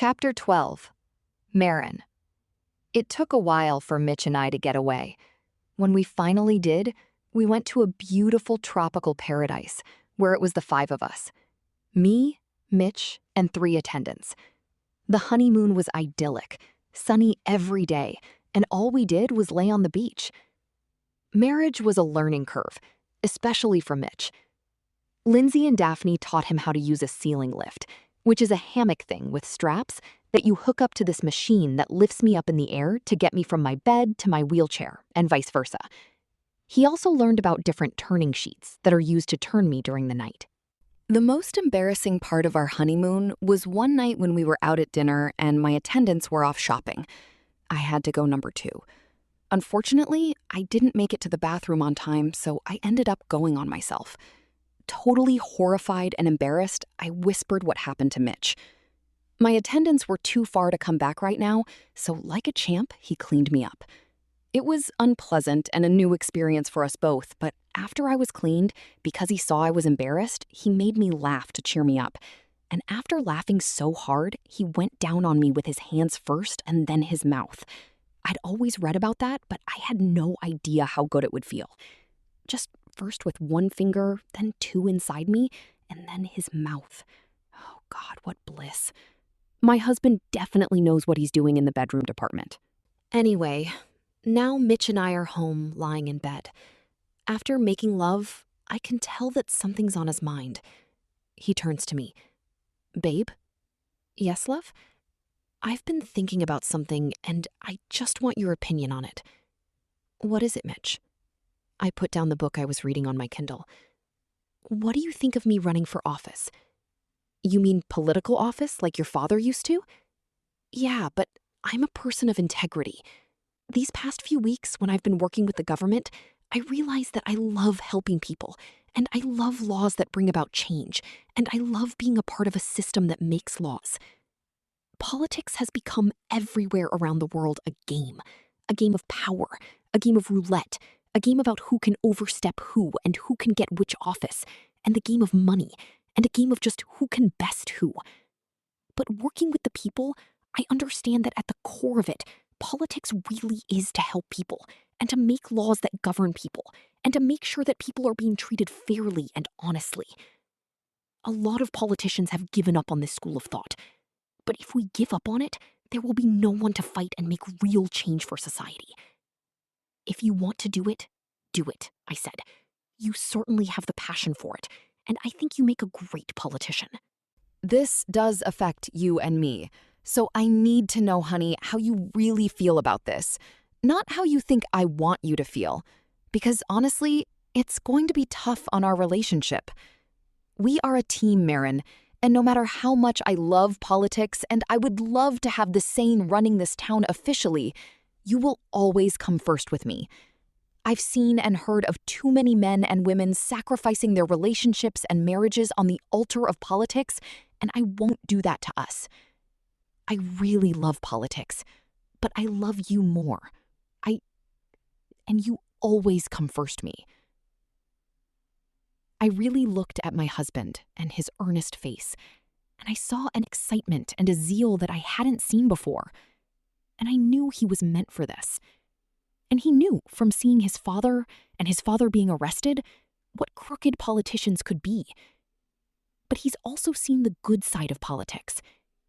Chapter 12. Marin. It took a while for Mitch and I to get away. When we finally did, we went to a beautiful tropical paradise where it was the five of us. Me, Mitch, and 3 attendants. The honeymoon was idyllic, sunny every day, and all we did was lay on the beach. Marriage was a learning curve, especially for Mitch. Lindsay and Daphne taught him how to use a ceiling lift, which is a hammock thing with straps that you hook up to this machine that lifts me up in the air to get me from my bed to my wheelchair, and vice versa. He also learned about different turning sheets that are used to turn me during the night. The most embarrassing part of our honeymoon was one night when we were out at dinner and my attendants were off shopping. I had to go number 2. Unfortunately, I didn't make it to the bathroom on time, so I ended up going on myself. Totally horrified and embarrassed, I whispered what happened to Mitch. My attendants were too far to come back right now, so like a champ, he cleaned me up. It was unpleasant and a new experience for us both, but after I was cleaned, because he saw I was embarrassed, he made me laugh to cheer me up. And after laughing so hard, he went down on me with his hands first and then his mouth. I'd always read about that, but I had no idea how good it would feel. Just first with 1 finger, then 2 inside me, and then his mouth. Oh God, what bliss. My husband definitely knows what he's doing in the bedroom department. Anyway, now Mitch and I are home, lying in bed. After making love, I can tell that something's on his mind. He turns to me. Babe? Yes, love? I've been thinking about something, and I just want your opinion on it. What is it, Mitch? I put down the book I was reading on my Kindle. What do you think of me running for office? You mean political office, like your father used to? Yeah, but I'm a person of integrity. These past few weeks, when I've been working with the government, I realized that I love helping people, and I love laws that bring about change, and I love being a part of a system that makes laws. Politics has become everywhere around the world a game of power, a game of roulette, a game about who can overstep who and who can get which office, and the game of money, and a game of just who can best who. But working with the people, I understand that at the core of it, politics really is to help people, and to make laws that govern people, and to make sure that people are being treated fairly and honestly. A lot of politicians have given up on this school of thought. But if we give up on it, there will be no one to fight and make real change for society. If you want to do it, I said. You certainly have the passion for it, and I think you make a great politician. This does affect you and me, so I need to know, honey, how you really feel about this. Not how you think I want you to feel. Because honestly, it's going to be tough on our relationship. We are a team, Marin, and no matter how much I love politics and I would love to have the saying running this town officially, you will always come first with me. I've seen and heard of too many men and women sacrificing their relationships and marriages on the altar of politics, and I won't do that to us. I really love politics, but I love you more. And you always come first me. I really looked at my husband and his earnest face, and I saw an excitement and a zeal that I hadn't seen before. And I knew he was meant for this. And he knew from seeing his father and his father being arrested what crooked politicians could be. But he's also seen the good side of politics,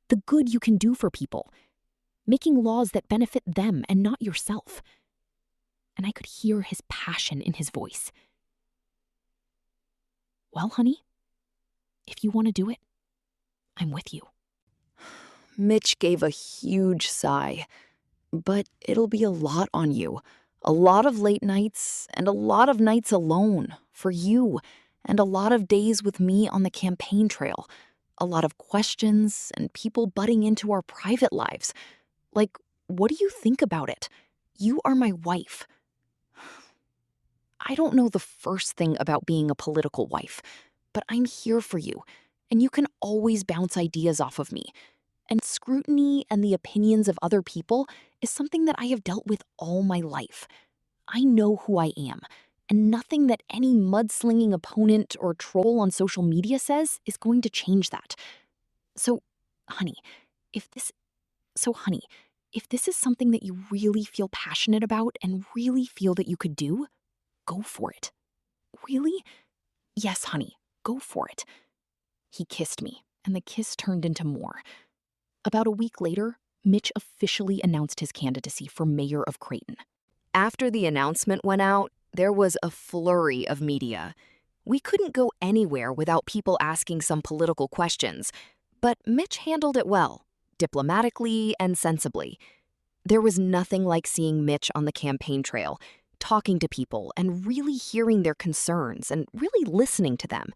the good you can do for people, making laws that benefit them and not yourself. And I could hear his passion in his voice. Well, honey, if you want to do it, I'm with you. Mitch gave a huge sigh. But it'll be a lot on you. A lot of late nights and a lot of nights alone for you, and a lot of days with me on the campaign trail. A lot of questions and people butting into our private lives. Like, what do you think about it? You are my wife. I don't know the first thing about being a political wife, but I'm here for you, and you can always bounce ideas off of me. And scrutiny and the opinions of other people is something that I have dealt with all my life. I know who I am, and nothing that any mudslinging opponent or troll on social media says is going to change that. So, honey, honey, if this is something that you really feel passionate about and really feel that you could do, go for it. Really? Yes, honey, go for it. He kissed me, and the kiss turned into more. About a week later, Mitch officially announced his candidacy for mayor of Creighton. After the announcement went out, there was a flurry of media. We couldn't go anywhere without people asking some political questions, but Mitch handled it well, diplomatically and sensibly. There was nothing like seeing Mitch on the campaign trail, talking to people and really hearing their concerns and really listening to them,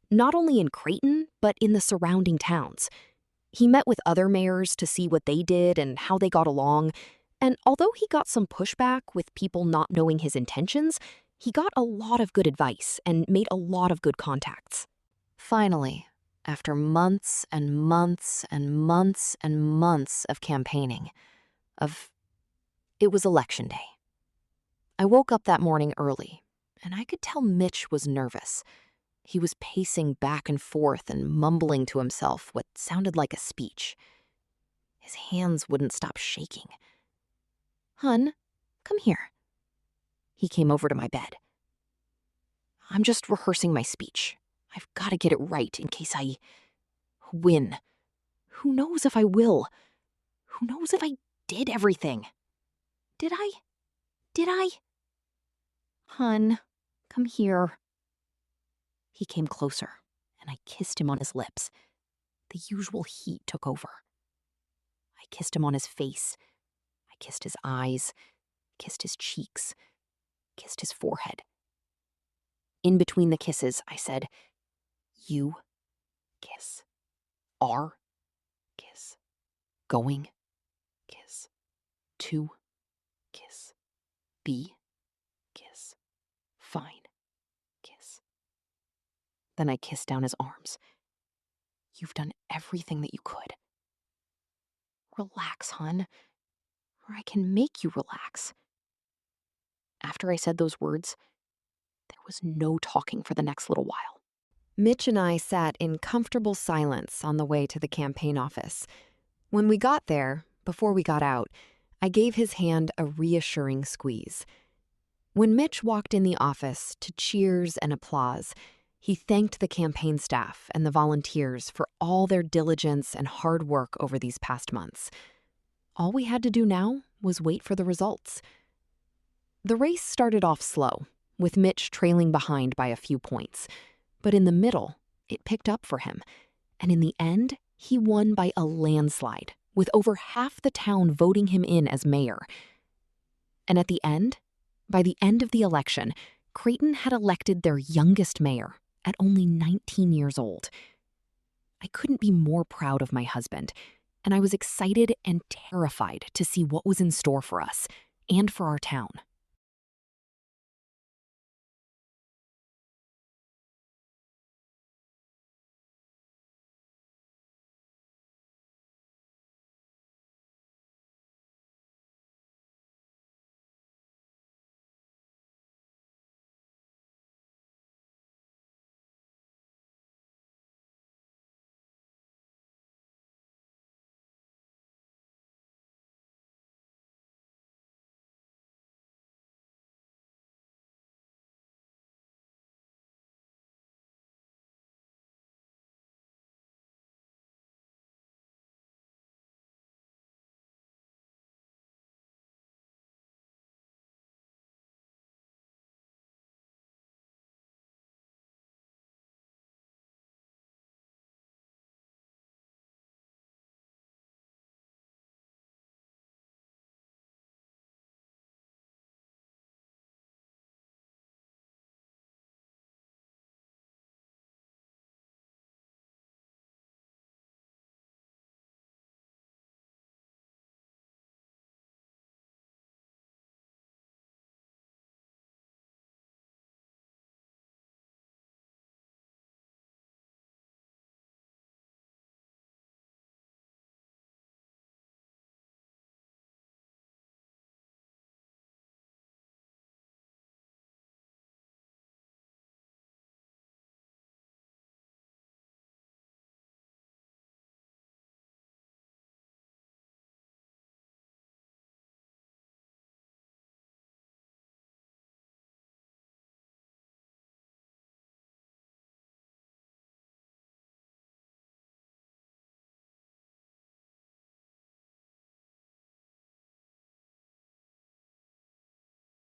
not only in Creighton, but in the surrounding towns. He met with other mayors to see what they did and how they got along, and although he got some pushback with people not knowing his intentions, he got a lot of good advice and made a lot of good contacts. Finally, after months and months and months and months of campaigning, it was election day. I woke up that morning early, and I could tell Mitch was nervous. He was pacing back and forth and mumbling to himself what sounded like a speech. His hands wouldn't stop shaking. "Hun, come here." He came over to my bed. "I'm just rehearsing my speech. I've got to get it right in case I win. Who knows if I will? Who knows if I did everything? Did I? Hun, come here." He came closer, and I kissed him on his lips. The usual heat took over. I kissed him on his face. I kissed his eyes, kissed his cheeks, kissed his forehead. In between the kisses, I said, "You kiss. Are kiss. Going kiss. To kiss. Be kiss. Fine kiss." Then I kissed down his arms. "You've done everything that you could. Relax, hun, or I can make you relax." After I said those words, there was no talking for the next little while. Mitch and I sat in comfortable silence on the way to the campaign office. When we got there, before we got out, I gave his hand a reassuring squeeze. When Mitch walked in the office to cheers and applause, he thanked the campaign staff and the volunteers for all their diligence and hard work over these past months. All we had to do now was wait for the results. The race started off slow, with Mitch trailing behind by a few points. But in the middle, it picked up for him. And in the end, he won by a landslide, with over half the town voting him in as mayor. And at the end, by the end of the election, Creighton had elected their youngest mayor at only 19 years old. I couldn't be more proud of my husband, and I was excited and terrified to see what was in store for us and for our town.